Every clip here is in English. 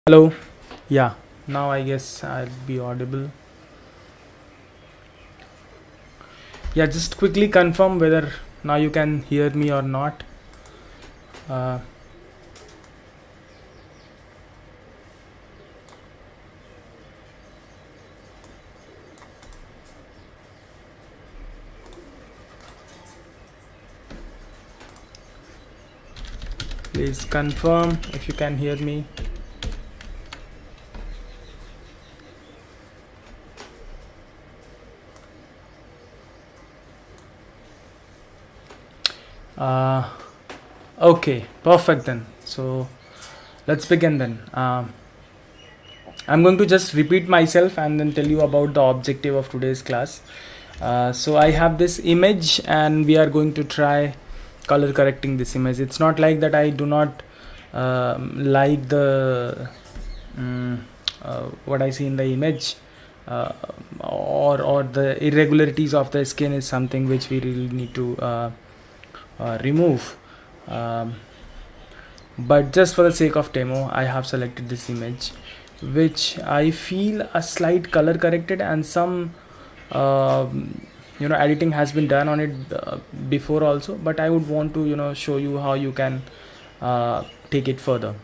Hello. Yeah, now I guess I'll be audible. Yeah, just quickly confirm whether now you can hear me or not. Uh, Please confirm if you can hear me. Uh, okay, perfect then. So let's begin then. I'm going to just repeat myself and then tell you about the objective of today's class. So I have this image and we are going to try color correcting this image. It's not like that I do not like the what I see in the image, uh, or the irregularities of the skin is something which we really need to remove. Um, but just for the sake of demo, I have selected this image, which I feel a slight color corrected and some editing has been done on it before also, but I would want to show you how you can take it further.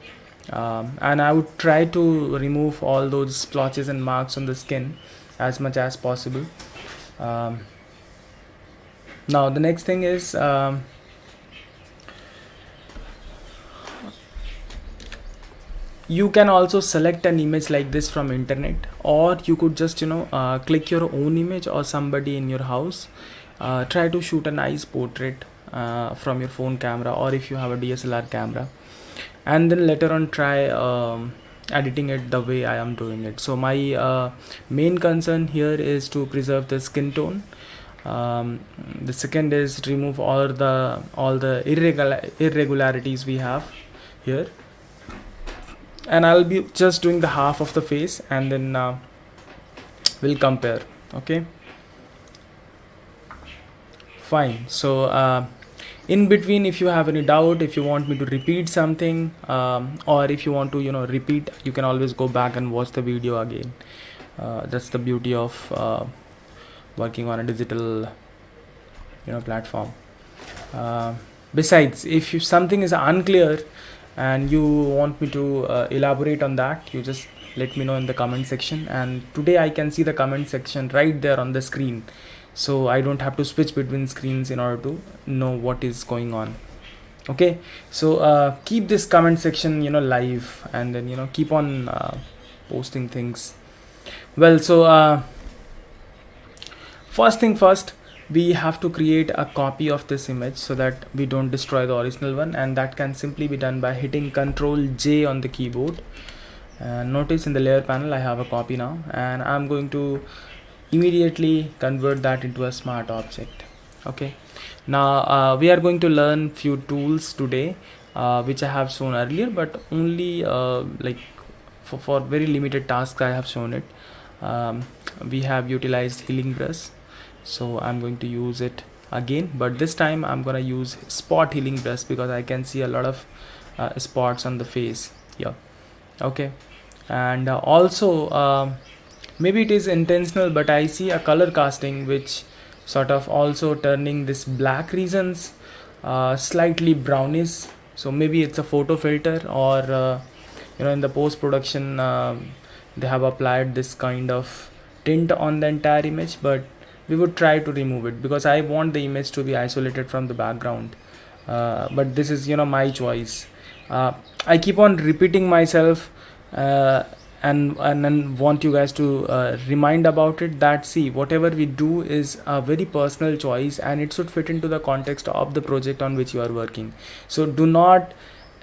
And I would try to remove all those splotches and marks on the skin as much as possible. um, Now the next thing is, you can also select an image like this from internet, or you could just click your own image or somebody in your house, try to shoot a nice portrait from your phone camera, or if you have a DSLR camera, and then later on try editing it the way I am doing it. So my main concern here is to preserve the skin tone. The second is remove all the irregularities we have here, and I'll be just doing the half of the face, and then we'll compare. Okay, fine. So in between, if you have any doubt, if you want me to repeat something, or if you want to repeat, you can always go back and watch the video again. That's the beauty of working on a digital platform. Besides, if something is unclear and you want me to elaborate on that, you just let me know in the comment section. And today I can see the comment section right there on the screen, so I don't have to switch between screens in order to know what is going on. Okay, so keep this comment section live, and then keep on posting things. Well, so first thing first, we have to create a copy of this image so that we don't destroy the original one, and that can simply be done by hitting Ctrl J on the keyboard. Notice in the layer panel I have a copy now, and I'm going to immediately convert that into a smart object. Okay, now we are going to learn few tools today, which I have shown earlier, but only like for very limited tasks I have shown it. We have utilized healing brush, so I'm going to use it again, but this time I'm gonna use spot healing brush because I can see a lot of spots on the face here. Okay, and also maybe it is intentional, but I see a color casting which sort of also turning this black regions slightly brownish. So maybe it's a photo filter, or in the post production they have applied this kind of tint on the entire image, but we would try to remove it because I want the image to be isolated from the background. But this is my choice. I keep on repeating myself, and then want you guys to remind about it, that see, whatever we do is a very personal choice and it should fit into the context of the project on which you are working. So do not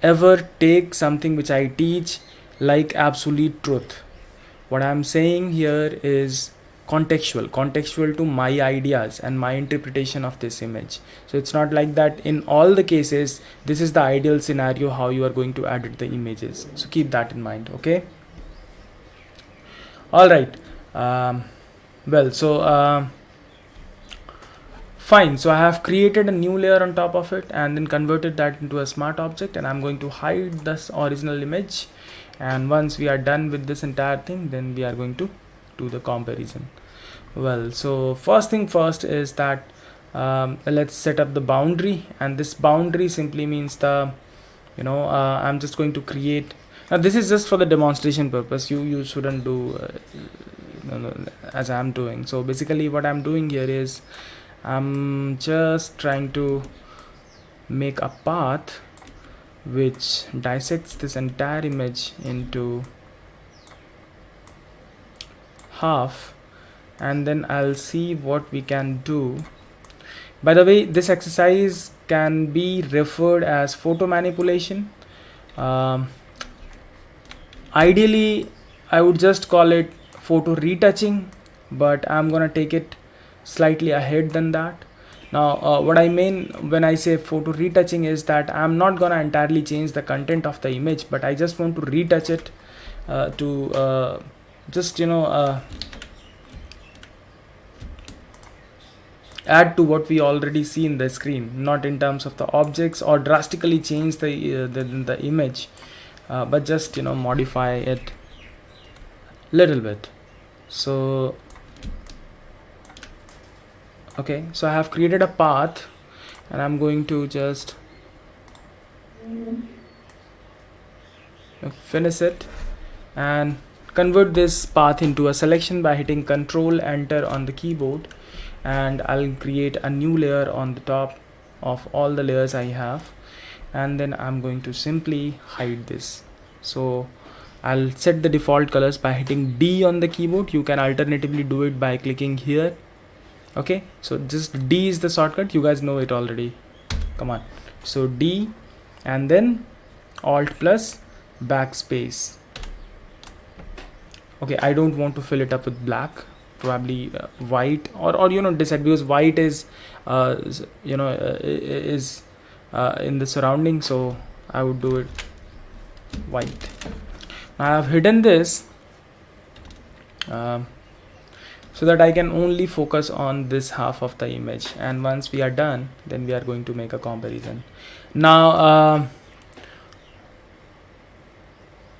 ever take something which I teach like absolute truth. What I'm saying here is contextual to my ideas and my interpretation of this image. So it's not like that in all the cases this is the ideal scenario how you are going to edit the images. So keep that in mind. Okay, all right. Well, so fine. So I have created a new layer on top of it and then converted that into a smart object, and I'm going to hide this original image, and once we are done with this entire thing, then we are going to do the comparison. Well, so first thing first is that let's set up the boundary, and this boundary simply means I'm just going to create. Now this is just for the demonstration purpose. You shouldn't do as I'm doing. So basically what I'm doing here is I'm just trying to make a path which dissects this entire image into half, and then I'll see what we can do. By the way, this exercise can be referred as photo manipulation. Ideally I would just call it photo retouching, but I'm gonna take it slightly ahead than that. Now what I mean when I say photo retouching is that I'm not gonna entirely change the content of the image, but I just want to retouch it to just add to what we already see in the screen, not in terms of the objects or drastically change the image, but just modify it little bit. So okay, so I have created a path, and I'm going to just finish it and convert this path into a selection by hitting Control Enter on the keyboard, and I'll create a new layer on the top of all the layers I have, and then I'm going to simply hide this. So I'll set the default colors by hitting D on the keyboard. You can alternatively do it by clicking here. Okay, so just D is the shortcut, you guys know it already. Come on, so D and then Alt plus backspace. Okay, I don't want to fill it up with black, probably white or decide, because white is in the surrounding, so I would do it white. I have hidden this so that I can only focus on this half of the image, and once we are done, then we are going to make a comparison. Now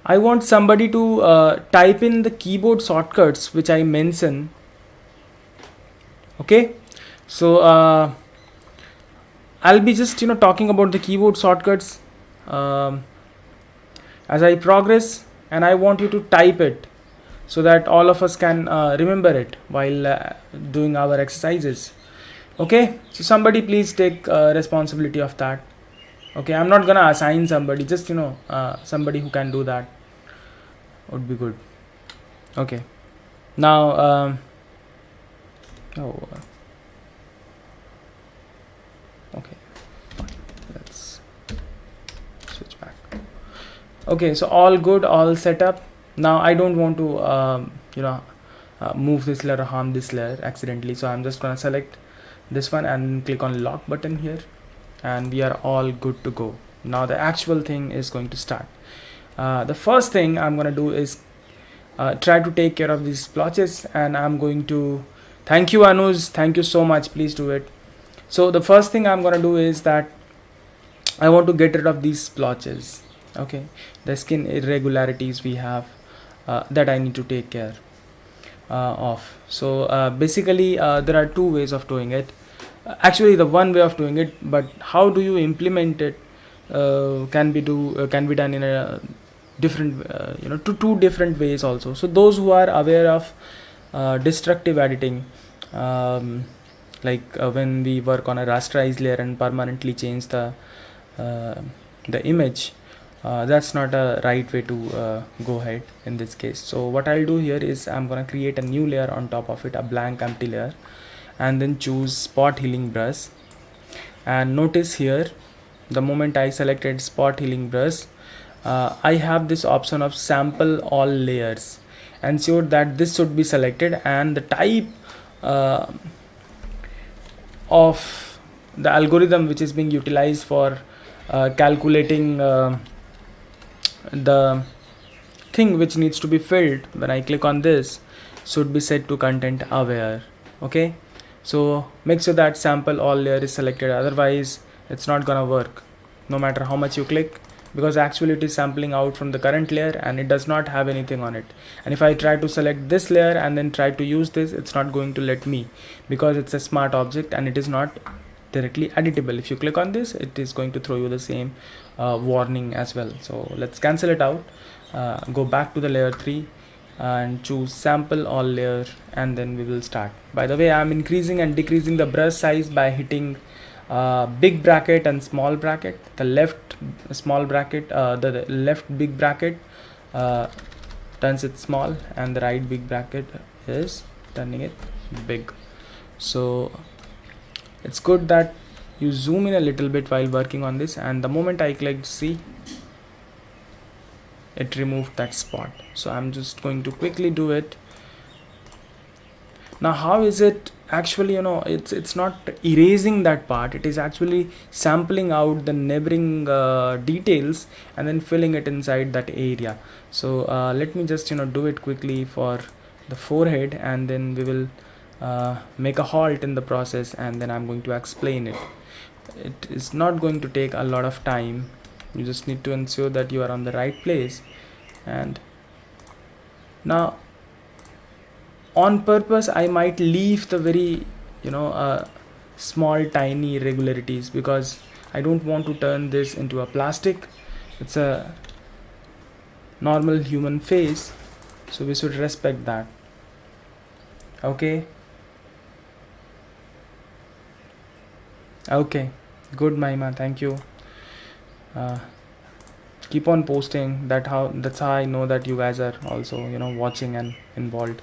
I want somebody to type in the keyboard shortcuts which I mention. Okay, so I'll be just talking about the keyboard shortcuts as I progress, and I want you to type it so that all of us can remember it while doing our exercises. Okay, so somebody please take responsibility of that. Okay, I'm not gonna assign somebody, just somebody who can do that would be good. Okay, now okay, fine. Let's switch back. Okay, so all good, all set up. Now I don't want to move this layer or harm this layer accidentally, so I'm just gonna select this one and click on lock button here, and we are all good to go. Now the actual thing is going to start. The first thing I'm gonna do is try to take care of these splotches, and I'm going to thank you Anuj, thank you so much, please do it. So the first thing I'm gonna do is that I want to get rid of these splotches. Okay, the skin irregularities we have that I need to take care of. So basically there are two ways of doing it. Actually the one way of doing it, but how do you implement it can be done in a different two different ways also. So those who are aware of destructive editing, when we work on a rasterized layer and permanently change the image, that's not a right way to go ahead in this case. So what I'll do here is I'm gonna create a new layer on top of it, a blank empty layer, and then choose spot healing brush. And notice here, the moment I selected spot healing brush, I have this option of sample all layers. Ensure that this should be selected, and the type of the algorithm which is being utilized for calculating the thing which needs to be filled when I click on this should be set to content aware. Okay, so make sure that sample all layer is selected, otherwise it's not gonna work. No matter how much you click, because actually it is sampling out from the current layer and it does not have anything on it. And if I try to select this layer and then try to use this, it's not going to let me, because it's a smart object and it is not directly editable. If you click on this, it is going to throw you the same warning as well. So let's cancel it out, go back to the layer 3 and choose sample all layer, and then we will start. By the way, I'm increasing and decreasing the brush size by hitting big bracket and small bracket. The left small bracket, the left big bracket turns it small, and the right big bracket is turning it big. So it's good that you zoom in a little bit while working on this, and the moment I clicked see, it removed that spot. So I'm just going to quickly do it. Now how is it actually, it's not erasing that part, it is actually sampling out the neighboring details and then filling it inside that area. So let me just do it quickly for the forehead, and then we will make a halt in the process, and then I'm going to explain it. It is not going to take a lot of time. You just need to ensure that you are on the right place. And now on purpose I might leave the very small tiny irregularities, because I don't want to turn this into a plastic. It's a normal human face, so we should respect that. Okay, good Mahima, thank you. Keep on posting. That's how I know that you guys are also watching and involved.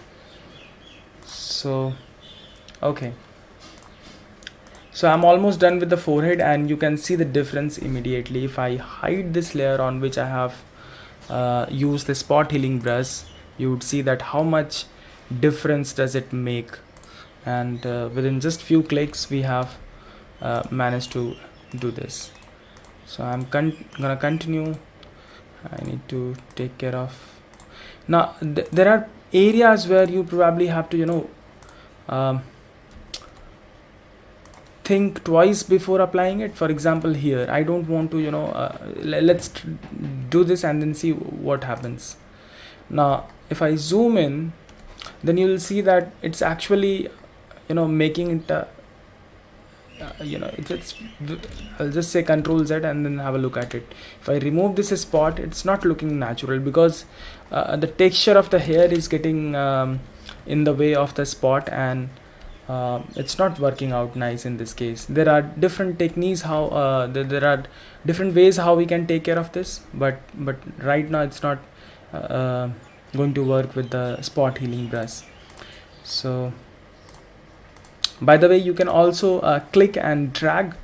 So okay, so I'm almost done with the forehead, and you can see the difference immediately. If I hide this layer on which I have used the spot healing brush, you would see that how much difference does it make. And within just few clicks we have managed to do this. So I'm gonna continue. I need to take care of now. There are areas where you probably have to think twice before applying it. For example, here I don't want to let's do this and then see what happens. Now if I zoom in, then you will see that it's actually making it it's I'll just say Control Z and then have a look at it. If I remove this spot, it's not looking natural, because the texture of the hair is getting in the way of the spot, and it's not working out nice in this case. There are different techniques how there are different ways how we can take care of this, but right now it's not going to work with the spot healing brush. So by the way, you can also click and drag,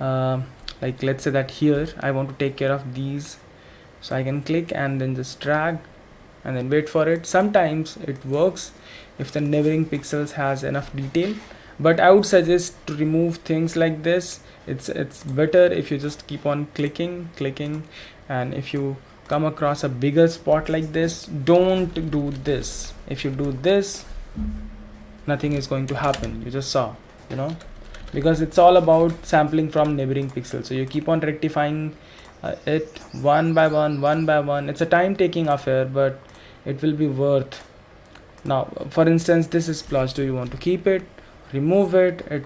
like let's say that here I want to take care of these, so I can click and then just drag and then wait for it. Sometimes it works if the neighboring pixels has enough detail, but I would suggest to remove things like this. It's better if you just keep on clicking, and if you come across a bigger spot like this, don't do this. If you do this, nothing is going to happen. You just saw, because it's all about sampling from neighboring pixels. So you keep on rectifying it one by one. It's a time taking affair, but it will be worth. Now for instance, this is splotch. Do you want to keep it, remove it?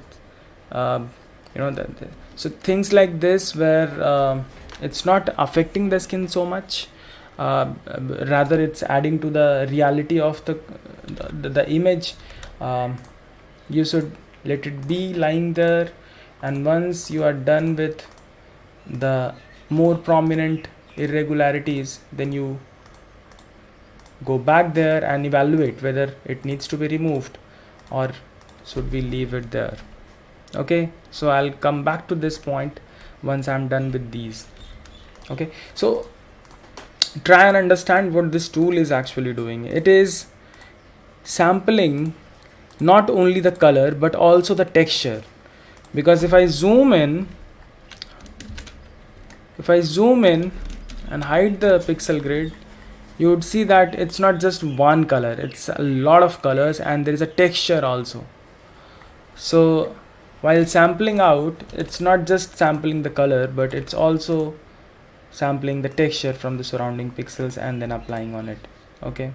So things like this where it's not affecting the skin so much, rather it's adding to the reality of the image. You should let it be lying there, and once you are done with the more prominent irregularities, then you go back there and evaluate whether it needs to be removed or should we leave it there. Okay, so I'll come back to this point once I'm done with these. Okay, so try and understand what this tool is actually doing. It is sampling not only the color but also the texture, because if I zoom in and hide the pixel grid, you would see that it's not just one color, it's a lot of colors, and there is a texture also. So while sampling out, it's not just sampling the color, but it's also sampling the texture from the surrounding pixels and then applying on it. Okay,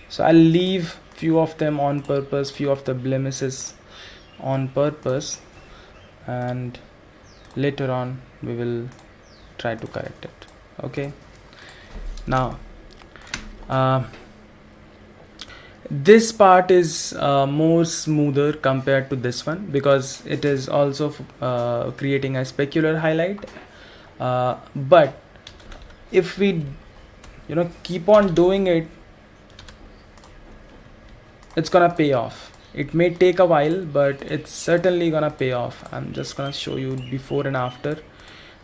so I'll leave few of them on purpose, few of the blemishes on purpose, and later on we will try to correct it. Okay, now this part is more smoother compared to this one because it is also creating a specular highlight, but if we keep on doing it, it's gonna pay off. It may take a while, but it's certainly gonna pay off. I'm just gonna show you before and after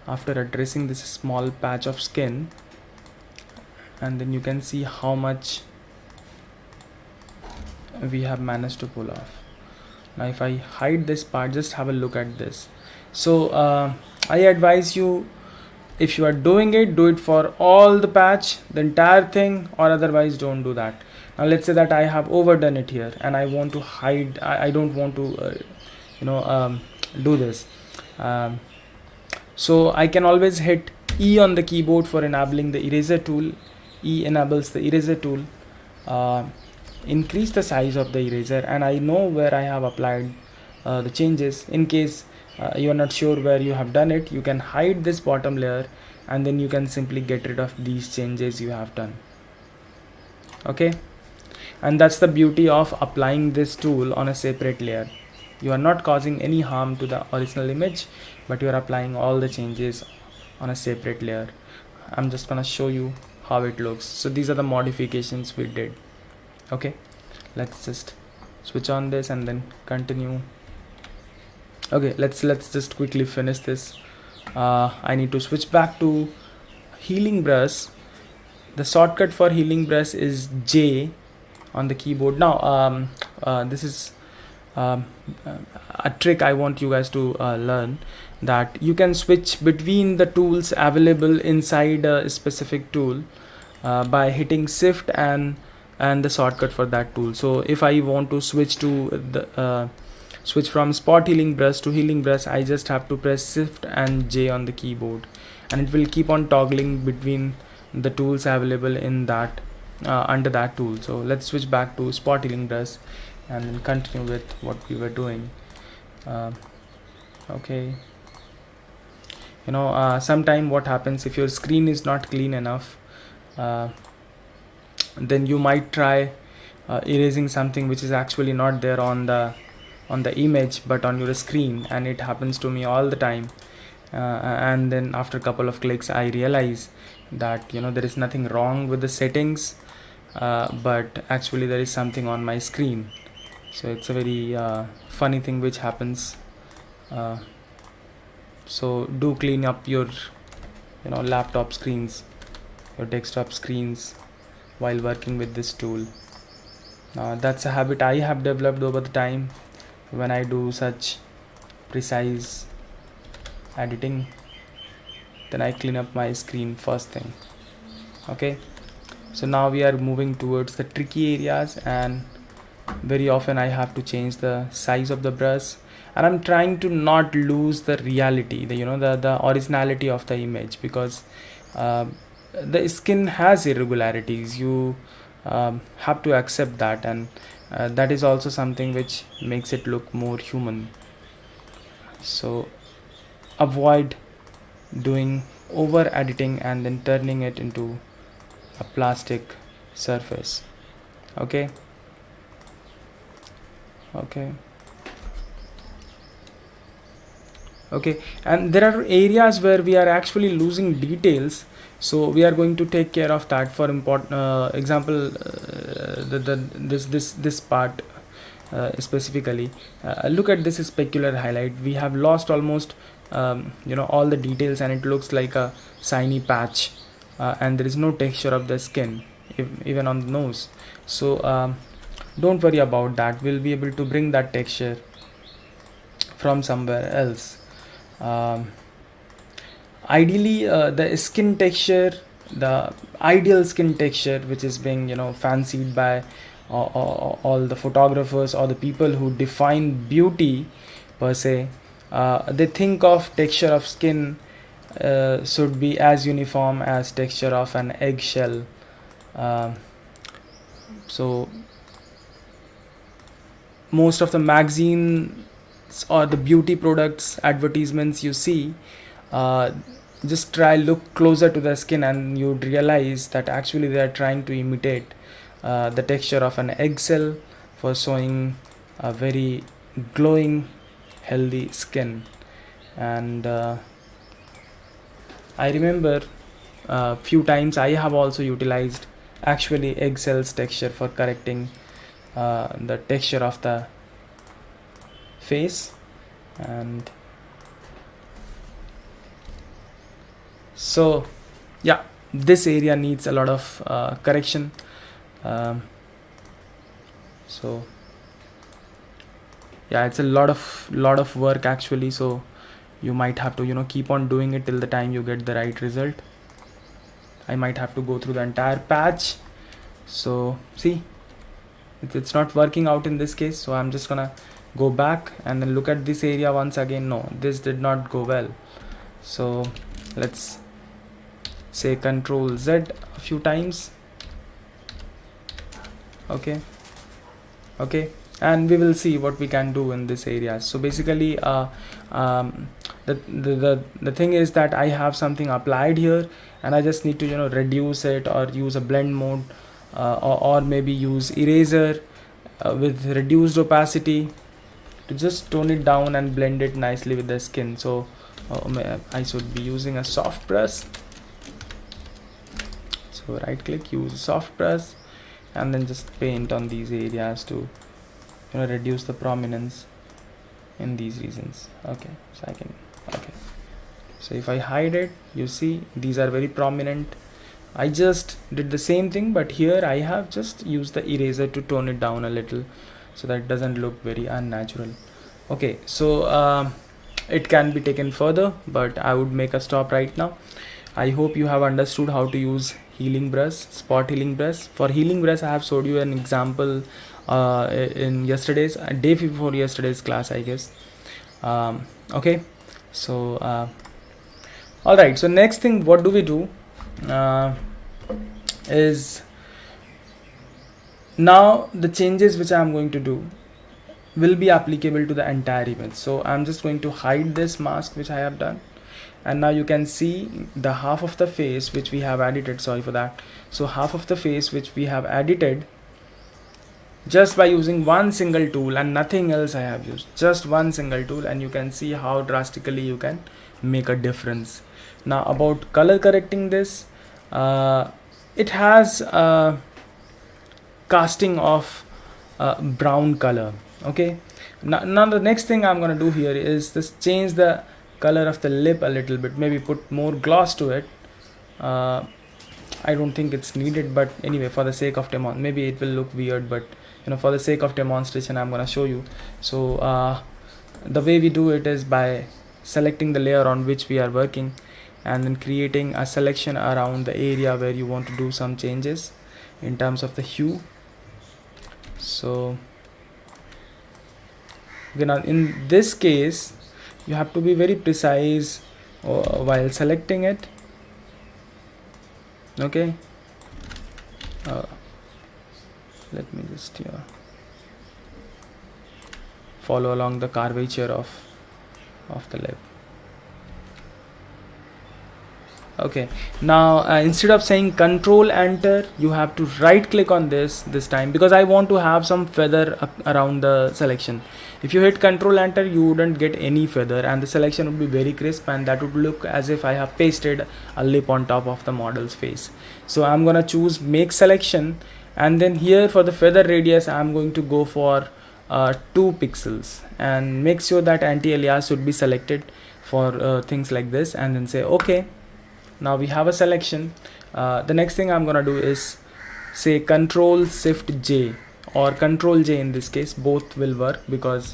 addressing this small patch of skin, and then you can see how much we have managed to pull off. Now if I hide this part, just have a look at this. So I advise you, if you are doing it, do it for all the patch, the entire thing, or otherwise don't do that. Now let's say that I have overdone it here and I want to hide, I don't want to do this. So I can always hit E on the keyboard for enabling the eraser tool. E enables the eraser tool. Increase the size of the eraser, and I know where I have applied the changes. In case you are not sure where you have done it, you can hide this bottom layer and then you can simply get rid of these changes you have done. Okay, and that's the beauty of applying this tool on a separate layer. You are not causing any harm to the original image, but you are applying all the changes on a separate layer. I'm just gonna show you how it looks. So these are the modifications we did. Okay, let's just switch on this and then continue. Okay, let's just quickly finish this. I need to switch back to healing brush. The shortcut for healing brush is J on the keyboard. Now this is a trick I want you guys to learn, that you can switch between the tools available inside a specific tool by hitting shift and the shortcut for that tool. So if I want to switch to the switch from spot healing brush to healing brush, I just have to press shift and J on the keyboard, and it will keep on toggling between the tools available in that under that tool. So let's switch back to spot healing brush and then continue with what we were doing. Okay, sometime what happens, if your screen is not clean enough, then you might try erasing something which is actually not there on the image but on your screen, and it happens to me all the time. And then after a couple of clicks I realize that there is nothing wrong with the settings, but actually there is something on my screen. So it's a very funny thing which happens. So do clean up your laptop screens, your desktop screens while working with this tool. That's a habit I have developed over the time. When I do such precise editing, then I clean up my screen first thing. Okay, so now we are moving towards the tricky areas, and very often I have to change the size of the brush, and I'm trying to not lose the reality, the originality of the image, because the skin has irregularities. You have to accept that, and that is also something which makes it look more human. So avoid doing over editing and then turning it into a plastic surface. Okay, and there are areas where we are actually losing details, so we are going to take care of that. For important example, this part specifically, look at this specular highlight. We have lost almost all the details, and it looks like a shiny patch, and there is no texture of the skin even on the nose. So don't worry about that. We'll be able to bring that texture from somewhere else. Ideally, the skin texture, the ideal skin texture which is being fancied by all the photographers or the people who define beauty per se, they think of texture of skin should be as uniform as texture of an eggshell. So most of the magazines or the beauty products advertisements you see, uh, just try look closer to the skin and you'd realize that actually they are trying to imitate the texture of an eggshell for showing a very glowing healthy skin. And I remember few times I have also utilized actually eggshell's texture for correcting the texture of the face. And so yeah, this area needs a lot of correction. So yeah, it's a lot of work actually, so you might have to keep on doing it till the time you get the right result. I might have to go through the entire patch. So see, it's not working out in this case, so I'm just gonna go back and then look at this area once again. No, this did not go well, so let's say Control Z a few times. Okay, and we will see what we can do in this area. So basically the thing is that I have something applied here and I just need to reduce it or use a blend mode, or maybe use eraser with reduced opacity to just tone it down and blend it nicely with the skin. So I should be using a soft brush. So right click, use soft brush, and then just paint on these areas to reduce the prominence in these regions. Okay, so if I hide it, you see these are very prominent. I just did the same thing, but here I have just used the eraser to tone it down a little so that it doesn't look very unnatural. Okay, so it can be taken further, but I would make a stop right now. I hope you have understood how to use healing brush, spot healing brush. For healing brush, I have showed you an example in yesterday's day before yesterday's class, I guess. Okay, so all right, so next thing what do we do is now the changes which I'm going to do will be applicable to the entire image. So I'm just going to hide this mask which I have done, and now you can see the half of the face which we have edited. Sorry for that. So half of the face which we have edited just by using one single tool and nothing else. I have used just one single tool, and you can see how drastically you can make a difference. Now about color correcting this, it has casting of brown color. Okay, now the next thing I'm gonna do here is just change the color of the lip a little bit, maybe put more gloss to it. I don't think it's needed, but anyway, for the sake of demo, maybe it will look weird, but for the sake of demonstration I'm gonna show you. So the way we do it is by selecting the layer on which we are working and then creating a selection around the area where you want to do some changes in terms of the hue. So now in this case you have to be very precise while selecting it. Okay, let me just follow along the curvature of the lip. Okay, now instead of saying Control Enter, you have to right click on this time, because I want to have some feather around the selection. If you hit Control Enter, you wouldn't get any feather and the selection would be very crisp, and that would look as if I have pasted a lip on top of the model's face. So I'm gonna choose Make Selection, and then here for the feather radius I'm going to go for 2 pixels, and make sure that anti-alias should be selected for things like this, and then say OK. Now we have a selection. The next thing I'm gonna do is say Control Shift J or Control J. In this case both will work, because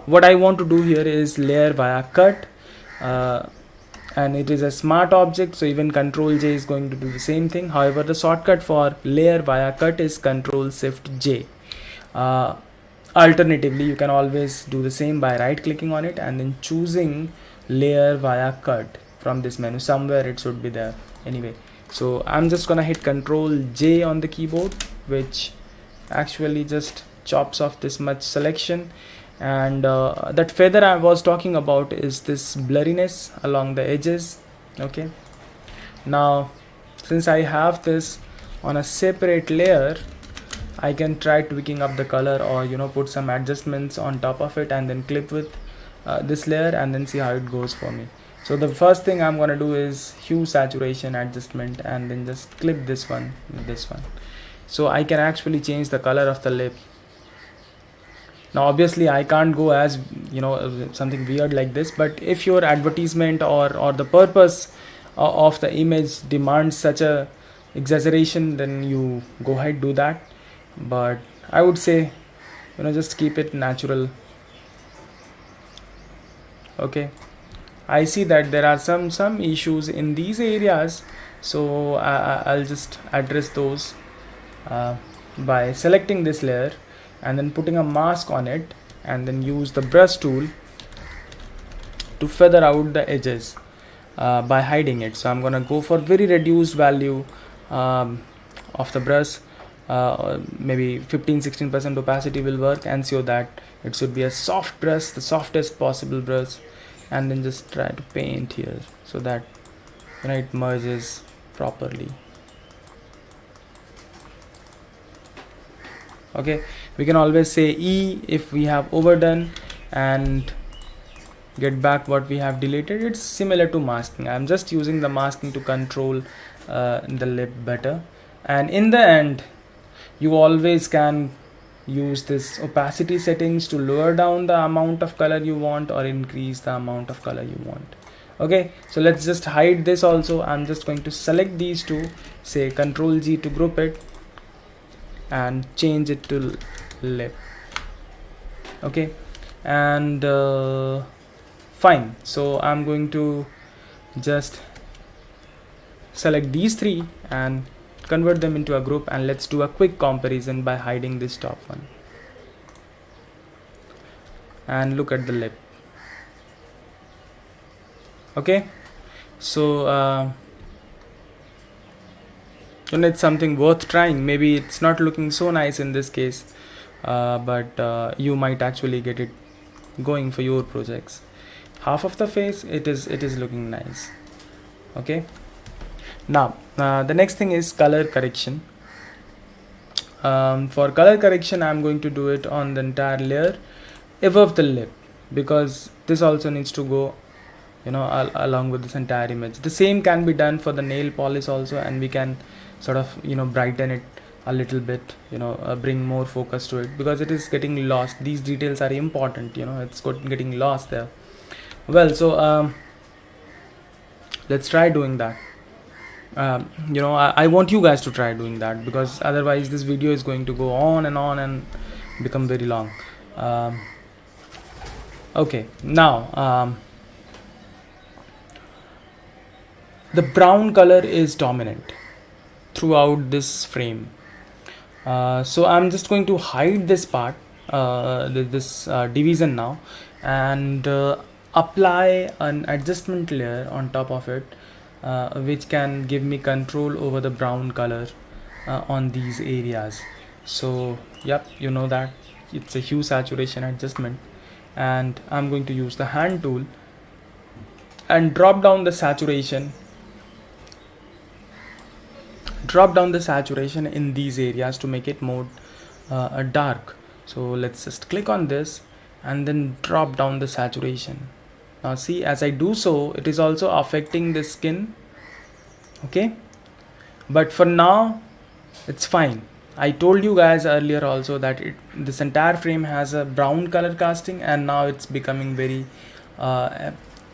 what I want to do here is layer via cut, and it is a smart object, so even Control J is going to do the same thing. However, the shortcut for layer via cut is Control Shift J. Alternatively, you can always do the same by right clicking on it and then choosing layer via cut from this menu. Somewhere it should be there anyway. So I'm just gonna hit Control J on the keyboard, which actually just chops off this much selection. And that feather I was talking about is this blurriness along the edges. Okay, now since I have this on a separate layer, I can try tweaking up the color, or put some adjustments on top of it and then clip with this layer and then see how it goes for me. So the first thing I'm gonna do is hue saturation adjustment and then just clip this one with this one, so I can actually change the color of the lip. Now obviously I can't go as something weird like this, but if your advertisement or the purpose of the image demands such a exaggeration, then you go ahead, do that. But I would say just keep it natural. Okay, I see that there are some issues in these areas, so I'll just address those by selecting this layer and then putting a mask on it, and then use the brush tool to feather out the edges by hiding it. So I'm gonna go for very reduced value of the brush, maybe 15-16% opacity will work, and so that it should be a soft brush, the softest possible brush, and then just try to paint here so that it merges properly. Okay, we can always say E if we have overdone and get back what we have deleted. It's similar to masking. I'm just using the masking to control the lip better, and in the end you always can use this opacity settings to lower down the amount of color you want or increase the amount of color you want. Okay, so let's just hide this also. I'm just going to select these two, say Control G to group it, and change it to lip. Okay, and fine. So I'm going to just select these three and convert them into a group, and let's do a quick comparison by hiding this top one. And look at the lip. Okay, so it's something worth trying. Maybe it's not looking so nice in this case, but you might actually get it going for your projects. Half of the face, it is looking nice. Okay, now the next thing is color correction. For color correction, I'm going to do it on the entire layer above the lip, because this also needs to go along with this entire image. The same can be done for the nail polish also, and we can sort of brighten it a little bit, bring more focus to it, because it is getting lost. These details are important, it's getting lost there. Well, so let's try doing that. I want you guys to try doing that, because otherwise this video is going to go on and become very long. Okay, now the brown color is dominant throughout this frame, so I'm just going to hide this part, this division now, and apply an adjustment layer on top of it, which can give me control over the brown color on these areas. So yep, that it's a hue saturation adjustment, and I'm going to use the hand tool and drop down the saturation in these areas to make it more dark. So let's just click on this and then drop down the saturation. Now see, as I do so, it is also affecting the skin. Okay, but for now it's fine. I told you guys earlier also that this entire frame has a brown color casting, and now it's becoming very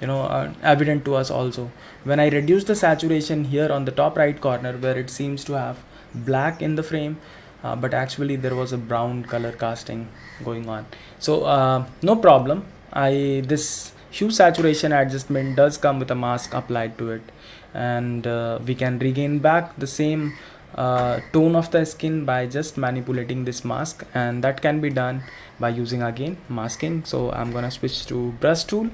evident to us also. When I reduce the saturation here on the top right corner, where it seems to have black in the frame, but actually there was a brown color casting going on. So no problem, this hue saturation adjustment does come with a mask applied to it, and we can regain back the same tone of the skin by just manipulating this mask, and that can be done by using again masking. So I'm gonna switch to brush tool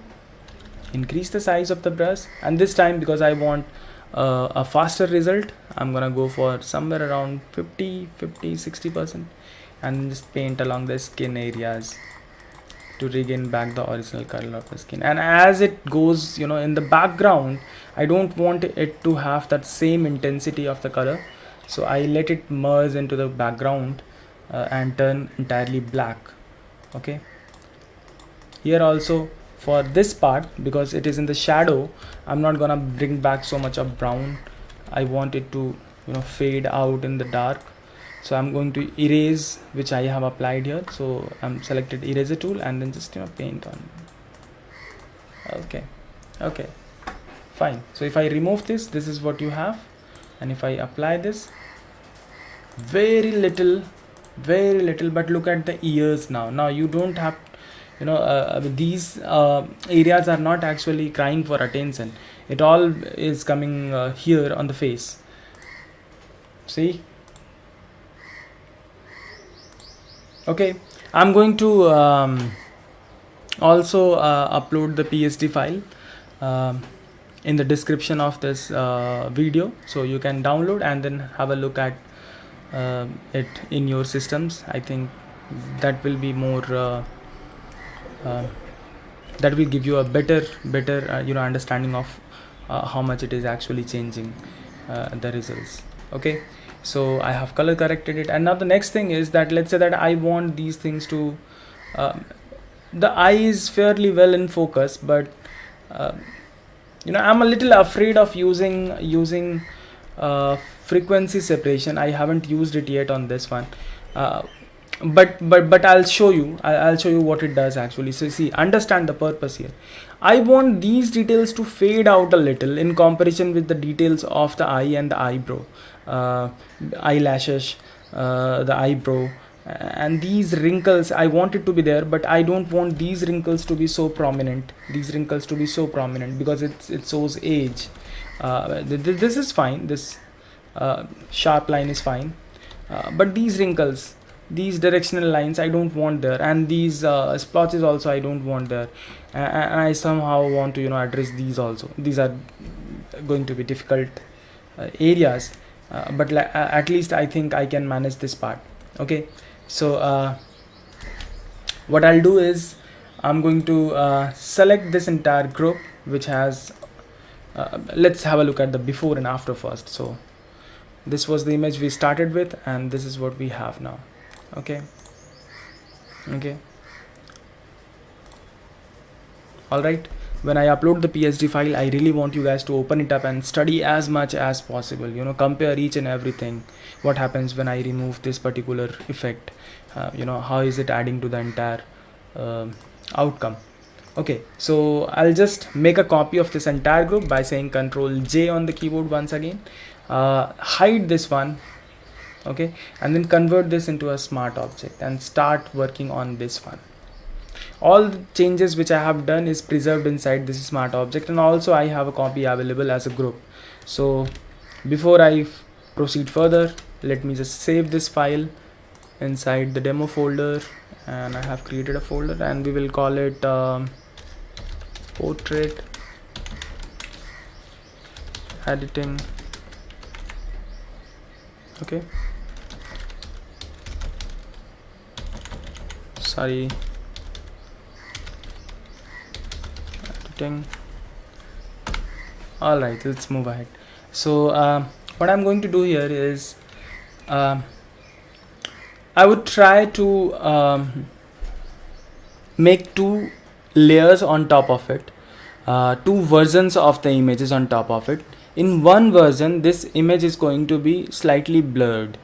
increase the size of the brush, and this time because I want a faster result, I'm gonna go for somewhere around 60%, and just paint along the skin areas to regain back the original color of the skin. And as it goes, in the background, I don't want it to have that same intensity of the color, so I let it merge into the background and turn entirely black. Okay, here also for this part, because it is in the shadow, I'm not gonna bring back so much of brown. I want it to fade out in the dark, so I'm going to erase, which I have applied here. So I'm selected eraser tool and then just paint on. Okay, fine. So if I remove this is what you have, and if I apply this, very little, but look at the ears now you don't have these areas are not actually crying for attention. It all is coming here on the face. See? Okay, I'm going to also upload the PSD file in the description of this video, so you can download and then have a look at it in your systems. I think that will be more that will give you a better understanding of how much it is actually changing the results. Okay, so I have color corrected it, and now the next thing is that, let's say that I want these things to the eye is fairly well in focus, but I'm a little afraid of using frequency separation. I haven't used it yet on this one, but I'll show you what it does actually. So see, understand the purpose here. I want these details to fade out a little in comparison with the details of the eye and the eyebrow, eyelashes, the eyebrow, and these wrinkles. I want it to be there, but I don't want these wrinkles to be so prominent. Because it shows age. This is fine. This sharp line is fine, but these wrinkles, these directional lines, I don't want there, and these splotches also I don't want there, and I somehow want to address these also. These are going to be difficult areas, but at least I think I can manage this part. Okay, so what I'll do is I'm going to select this entire group, which has let's have a look at the before and after first. So this was the image we started with, and this is what we have now. Okay, all right. When I upload the PSD file, I really want you guys to open it up and study as much as possible. Compare each and everything. What happens when I remove this particular effect? How is it adding to the entire outcome? Okay, so I'll just make a copy of this entire group by saying Control J on the keyboard once again. Hide this one. Okay, and then convert this into a smart object and start working on this one. All the changes which I have done is preserved inside this smart object, and also I have a copy available as a group. So before I proceed further, let me just save this file inside the demo folder, and I have created a folder, and we will call it portrait editing. Okay, sorry, editing. All right, let's move ahead. So what I'm going to do here is I would try to make two layers on top of it, two versions of the images on top of it. In one version, this image is going to be slightly blurred,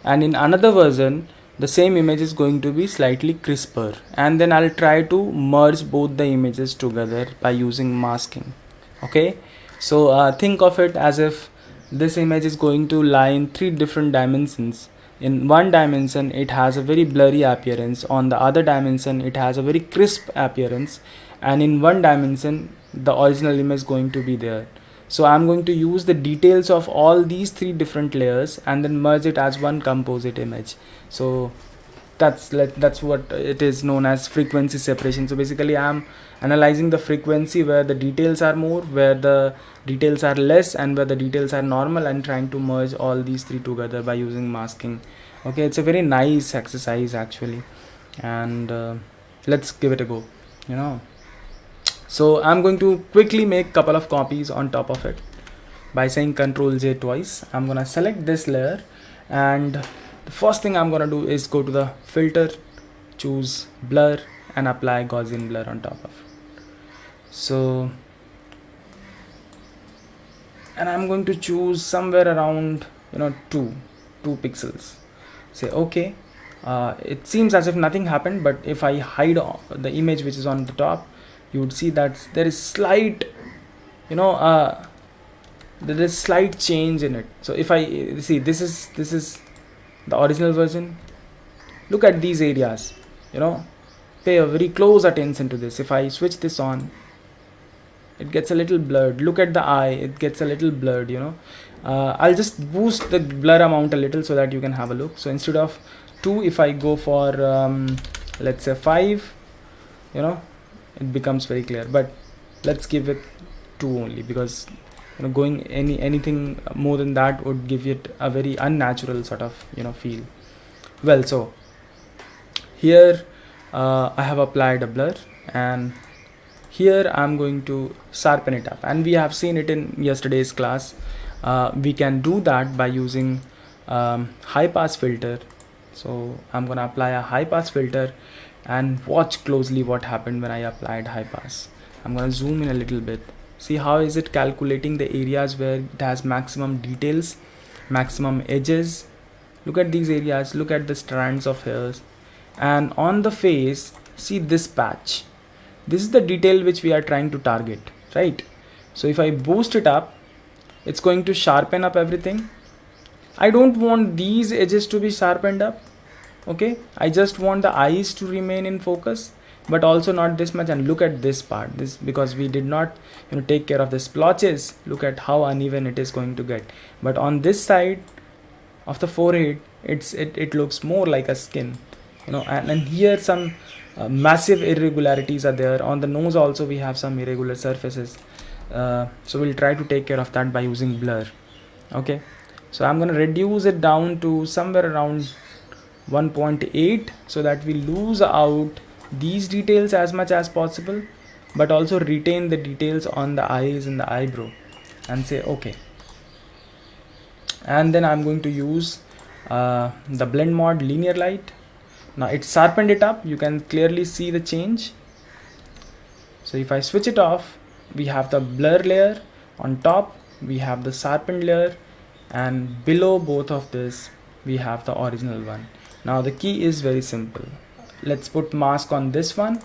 and in another version, the same image is going to be slightly crisper, and then I'll try to merge both the images together by using masking. Okay, so think of it as if this image is going to lie in three different dimensions. In one dimension, it has a very blurry appearance. On the other dimension, it has a very crisp appearance, and in one dimension, the original image is going to be there. So I'm going to use the details of all these three different layers and then merge it as one composite image. So that's what it is known as frequency separation. So basically I'm analyzing the frequency where the details are more, where the details are less, and where the details are normal, and trying to merge all these three together by using masking. Okay, it's a very nice exercise actually, and let's give it a go, you know. So I'm going to quickly make couple of copies on top of it by saying Ctrl J twice. I'm gonna select this layer, and the first thing I'm gonna do is go to the filter, choose blur, and apply Gaussian blur on top of it. So, and I'm going to choose somewhere around, you know, 2 pixels. Say okay. It seems as if nothing happened, but if I hide the image which is on the top, you would see that there is slight, you know, there is slight change in it. So if I see, this is the original version. Look at these areas, you know, pay a very close attention to this. If I switch this on, it gets a little blurred. Look at the eye, it gets a little blurred, you know. I'll just boost the blur amount a little so that you can have a look. So instead of 2, if I go for let's say 5, you know, it becomes very clear. But let's give it 2 only, because you know, going anything more than that would give it a very unnatural sort of, you know, feel. Well, so here I have applied a blur, and here I'm going to sharpen it up, and we have seen it in yesterday's class. We can do that by using high pass filter. So I'm gonna apply a high pass filter, and watch closely what happened when I applied high pass. I'm gonna zoom in a little bit. See how is it calculating the areas where it has maximum details, maximum edges. Look at these areas, look at the strands of hairs, and on the face, see this patch. This is the detail which we are trying to target, right? So if I boost it up, it's going to sharpen up everything. I don't want these edges to be sharpened up. Okay, I just want the eyes to remain in focus, but also not this much. And look at this part, this, because we did not, you know, take care of the splotches. Look at how uneven it is going to get. But on this side of the forehead, it looks more like a skin, you know. And here some massive irregularities are there. On the nose also we have some irregular surfaces. So we'll try to take care of that by using blur. Okay, so I'm going to reduce it down to somewhere around 1.8, so that we lose out these details as much as possible, but also retain the details on the eyes and the eyebrow, and say okay. And then I'm going to use the blend mode linear light. Now it's sharpened it up, you can clearly see the change. So if I switch it off, we have the blur layer on top, we have the sharpened layer, and below both of this we have the original one. Now the key is very simple. Let's put mask on this one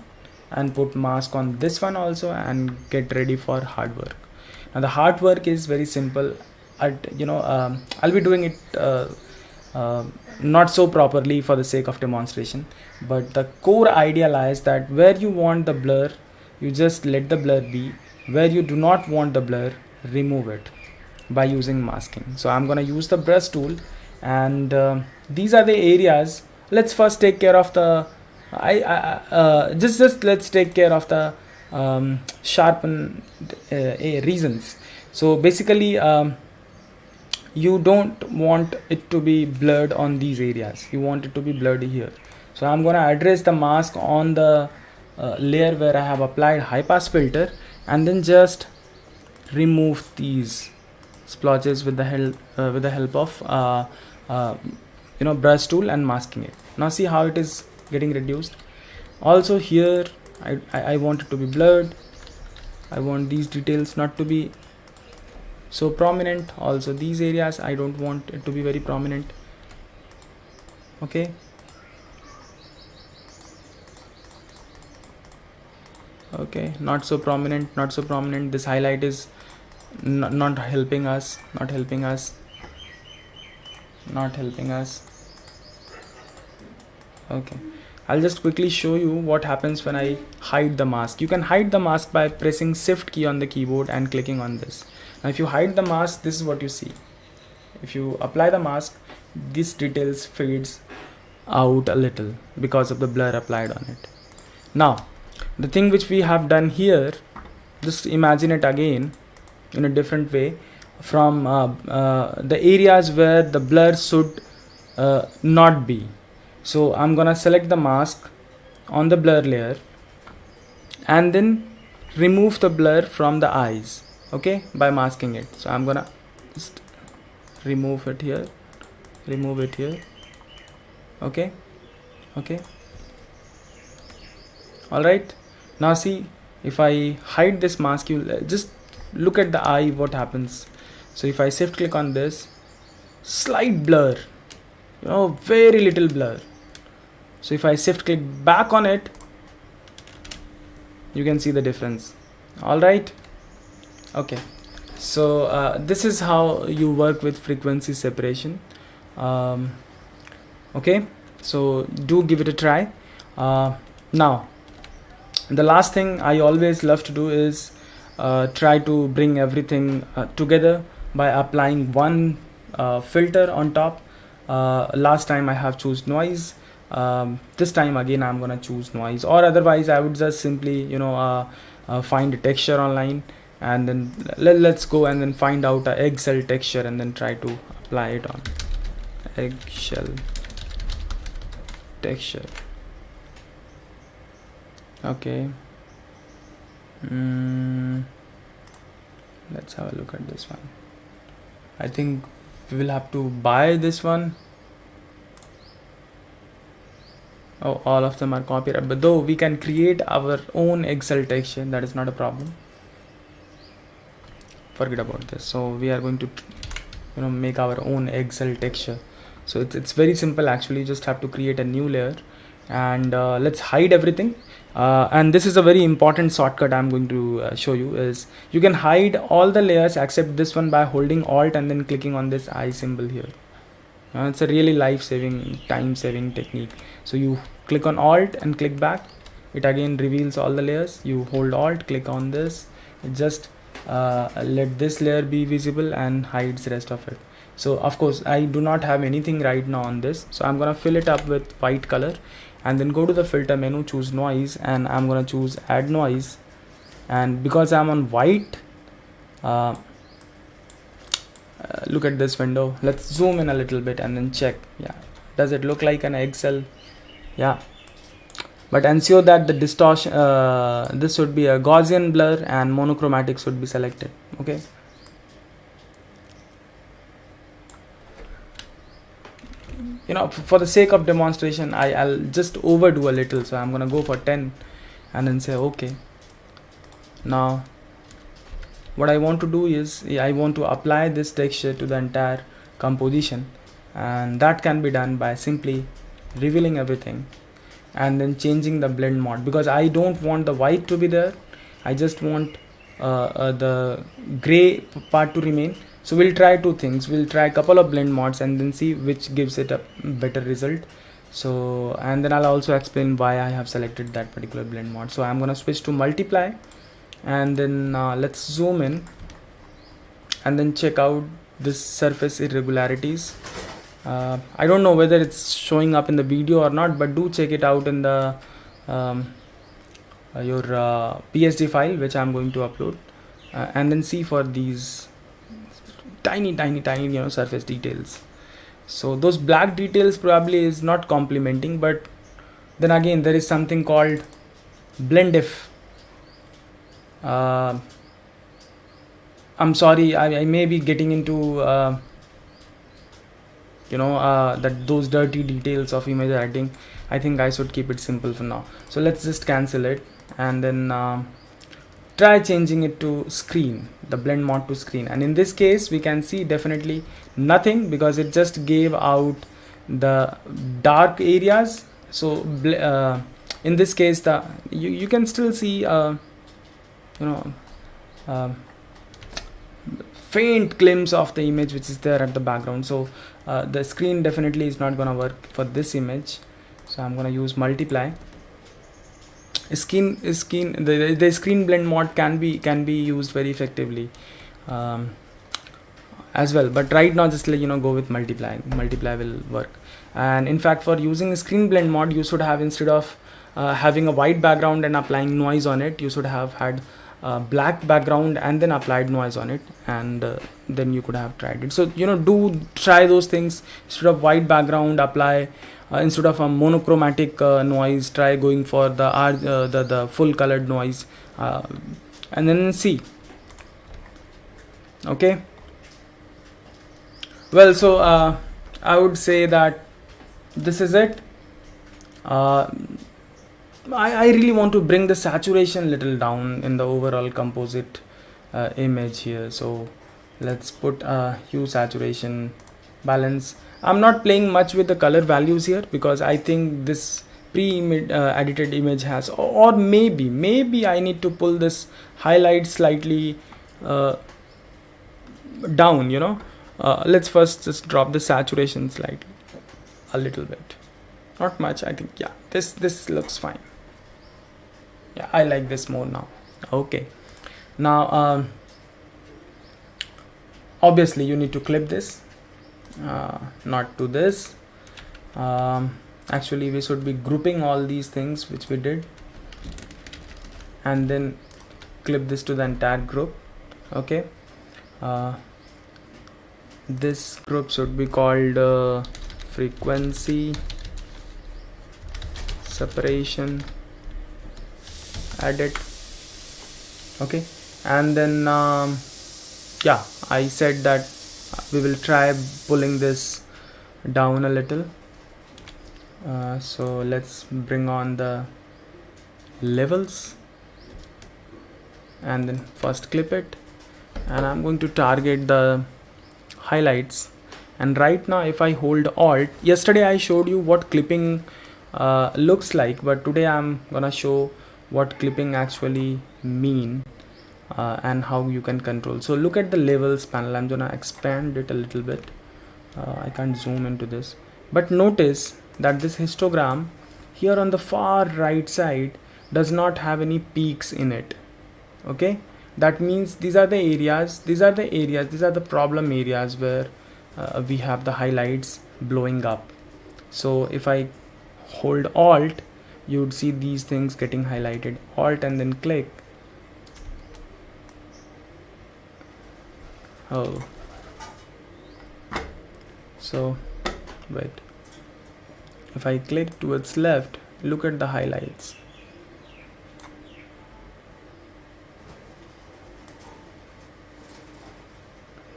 and put mask on this one also, and get ready for hard work. Now the hard work is very simple. I'll be doing it not so properly for the sake of demonstration, but the core idea lies that where you want the blur, you just let the blur be. Where you do not want the blur, remove it by using masking. So I'm gonna use the brush tool, and these are the areas. Let's first take care of the let's take care of the sharpen reasons. So basically you don't want it to be blurred on these areas, you want it to be blurred here. So I'm gonna address the mask on the layer where I have applied high pass filter, and then just remove these splotches with the help of brush tool and masking it. Now see how it is getting reduced. Also here I want it to be blurred. I want these details not to be so prominent. Also these areas I don't want it to be very prominent. Okay, okay, not so prominent. This highlight is not helping us. Okay, I'll just quickly show you what happens when I hide the mask. You can hide the mask by pressing shift key on the keyboard and clicking on this. Now if you hide the mask, this is what you see. If you apply the mask, this details fades out a little because of the blur applied on it. Now the thing which we have done here, just imagine it again in a different way from the areas where the blur should not be. So I'm gonna select the mask on the blur layer and then remove the blur from the eyes, okay, by masking it. So I'm gonna just remove it here, okay, all right. Now see, if I hide this mask, you just look at the eye, what happens. So if I shift click on this, slight blur, very little blur. So if I shift click back on it, you can see the difference. All right, okay. So this is how you work with frequency separation. Okay, so do give it a try. Now the last thing I always love to do is try to bring everything together by applying one filter on top. Last time I have choose noise. This time again I'm gonna choose noise, or otherwise I would just simply find a texture online, and then let's go and then find out a eggshell texture and then try to apply it on eggshell texture. Okay, let's have a look at this one. I think we will have to buy this one. Oh, all of them are copyright, but though we can create our own eggshell texture, that is not a problem. Forget about this. So we are going to make our own eggshell texture. So it's very simple actually. You just have to create a new layer, and let's hide everything. And this is a very important shortcut I'm going to show you. Is you can hide all the layers except this one by holding Alt and then clicking on this eye symbol here. It's a really life-saving, time-saving technique. So you click on Alt and click back. It again reveals all the layers. You hold Alt, click on this. It just let this layer be visible and hides the rest of it. So of course I do not have anything right now on this, so I'm gonna fill it up with white color and then go to the filter menu, choose noise, and I'm gonna choose add noise. And because I'm on white, look at this window. Let's zoom in a little bit and then check. Yeah, does it look like an eggshell? Yeah, but ensure that the distortion, this should be a Gaussian blur and monochromatic should be selected. Okay, for the sake of demonstration, I'll just overdo a little. So I'm gonna go for 10 and then say okay. Now what I want to do is I want to apply this texture to the entire composition, and that can be done by simply revealing everything and then changing the blend mode, because I don't want the white to be there. I just want the gray part to remain. So we'll try two things. We'll try a couple of blend modes and then see which gives it a better result. So, and then I'll also explain why I have selected that particular blend mode. So I'm gonna switch to multiply, and then let's zoom in and then check out this surface irregularities. I don't know whether it's showing up in the video or not, but do check it out in the your PSD file which I'm going to upload, and then see for these tiny surface details. So those black details probably is not complementing, but then again there is something called blend if. I'm sorry, I may be getting into that those dirty details of image editing. I think I should keep it simple for now. So let's just cancel it and then try changing it to screen, the blend mode to screen. And in this case we can see definitely nothing, because it just gave out the dark areas. So in this case you can still see faint glimpse of the image which is there at the background. So the screen definitely is not gonna work for this image. So I'm gonna use multiply. The screen blend mode can be used very effectively, as well, but right now just go with multiply will work. And in fact, for using screen blend mod, you should have, instead of having a white background and applying noise on it, you should have had black background and then applied noise on it, and then you could have tried it. So do try those things. Instead of white background, apply instead of a monochromatic noise, try going for the full colored noise, and then see. Okay, well, so I would say that this is it. I really want to bring the saturation little down in the overall composite image here. So let's put hue, saturation, balance. I'm not playing much with the color values here because I think this edited image has, or maybe I need to pull this highlight slightly down. Let's first just drop the saturation slightly, a little bit, not much. I think, yeah, this looks fine. Yeah, I like this more now. Okay, now obviously you need to clip this, not to this. Actually we should be grouping all these things which we did, and then clip this to the entire group. Okay, this group should be called frequency separation edit. Okay, and then yeah, I said that we will try pulling this down a little. So let's bring on the levels and then first clip it, and I'm going to target the highlights. And right now if I hold Alt, yesterday I showed you what clipping looks like, but today I'm gonna show what clipping actually mean and how you can control. So look at the levels panel. I'm gonna expand it a little bit. I can't zoom into this, but notice that this histogram here on the far right side does not have any peaks in it. Okay, that means these are the problem areas where we have the highlights blowing up. So if I hold Alt, you would see these things getting highlighted. Alt and then click. Oh, so wait, if I click towards left, look at the highlights.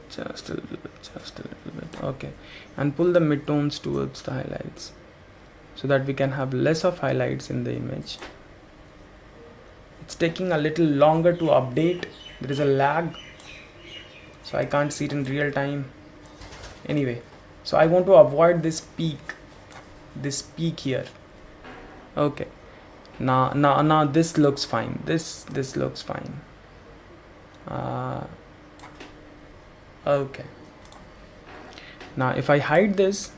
Just a little bit. Okay, and pull the midtones towards the highlights so that we can have less of highlights in the image. It's taking a little longer to update. There is a lag, so I can't see it in real time. Anyway, so I want to avoid this peak here. Okay, now this looks fine. This looks fine. Okay, now if I hide this,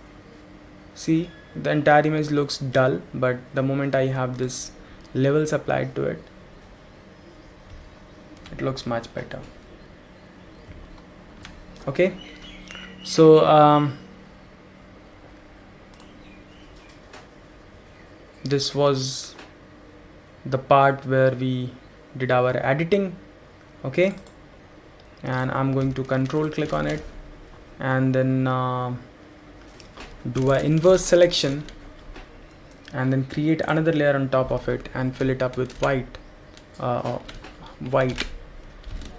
see, the entire image looks dull, but the moment I have this levels applied to it, it looks much better. Okay, so this was the part where we did our editing. Okay, and I'm going to control click on it and then do a inverse selection and then create another layer on top of it and fill it up with white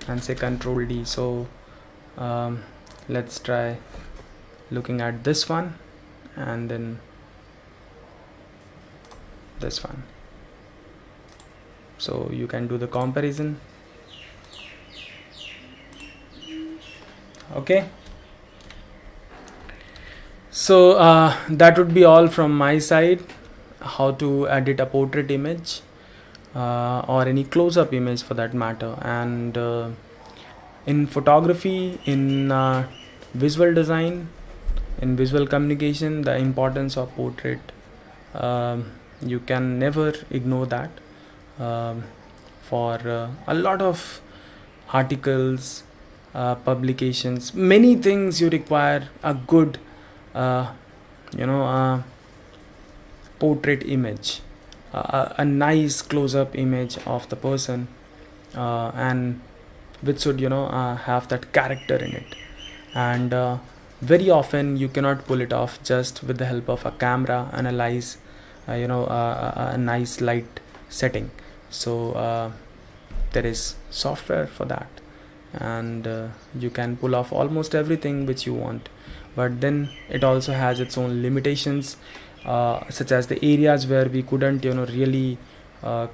and say Control D. So let's try looking at this one and then this one, so you can do the comparison. Okay, so that would be all from my side, how to edit a portrait image or any close-up image for that matter. And in photography, in visual design, in visual communication, the importance of portrait, you can never ignore that. For a lot of articles, publications, many things you require a good portrait image, a nice close-up image of the person, and which should have that character in it. And very often you cannot pull it off just with the help of a camera and a nice light setting. So there is software for that, and you can pull off almost everything which you want, but then it also has its own limitations, such as the areas where we couldn't really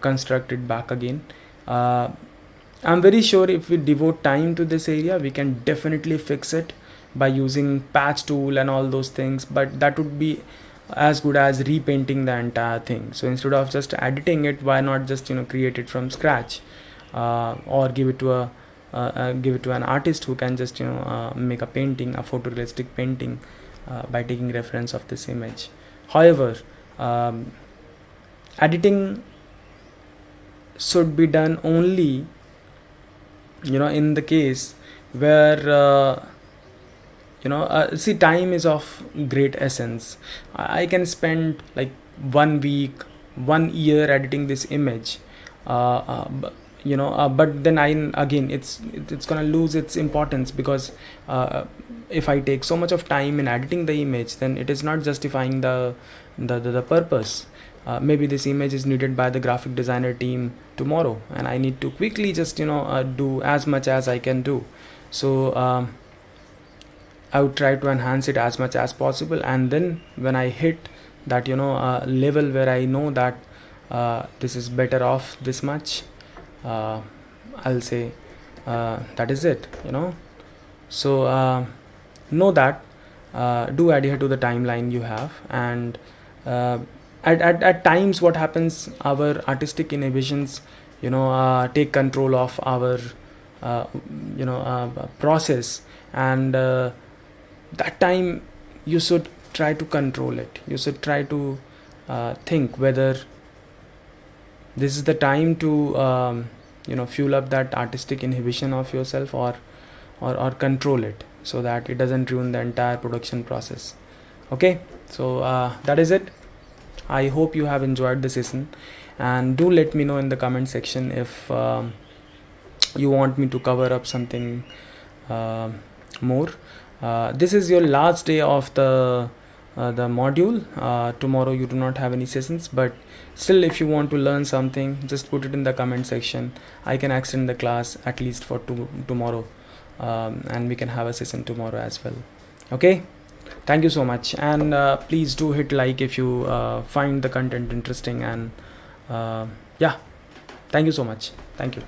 construct it back again. I'm very sure if we devote time to this area, we can definitely fix it by using patch tool and all those things, but that would be as good as repainting the entire thing. So instead of just editing it, why not just create it from scratch, or give it to an artist who can just make a painting, a photorealistic painting, by taking reference of this image. However, editing should be done only in the case where see, time is of great essence. I can spend like 1 week, 1 year editing this image, but then it's gonna lose its importance, because if I take so much of time in editing the image, then it is not justifying the purpose. Maybe this image is needed by the graphic designer team tomorrow, and I need to quickly just do as much as I can do. So I would try to enhance it as much as possible, and then when I hit that level where I know that this is better off this much, I'll say that is it. So know that, do adhere to the timeline you have, and at times what happens, our artistic inhibitions take control of our process, and that time you should try to control it. You should try to think whether this is the time to fuel up that artistic inhibition of yourself, or control it, so that it doesn't ruin the entire production process. Okay, so that is it. I hope you have enjoyed the session, and do let me know in the comment section if you want me to cover up something more. This is your last day of the module. Tomorrow you do not have any sessions, but still, if you want to learn something, just put it in the comment section. I can extend the class at least for tomorrow, and we can have a session tomorrow as well. Okay, thank you so much, and please do hit like if you find the content interesting, and yeah, thank you so much. Thank you.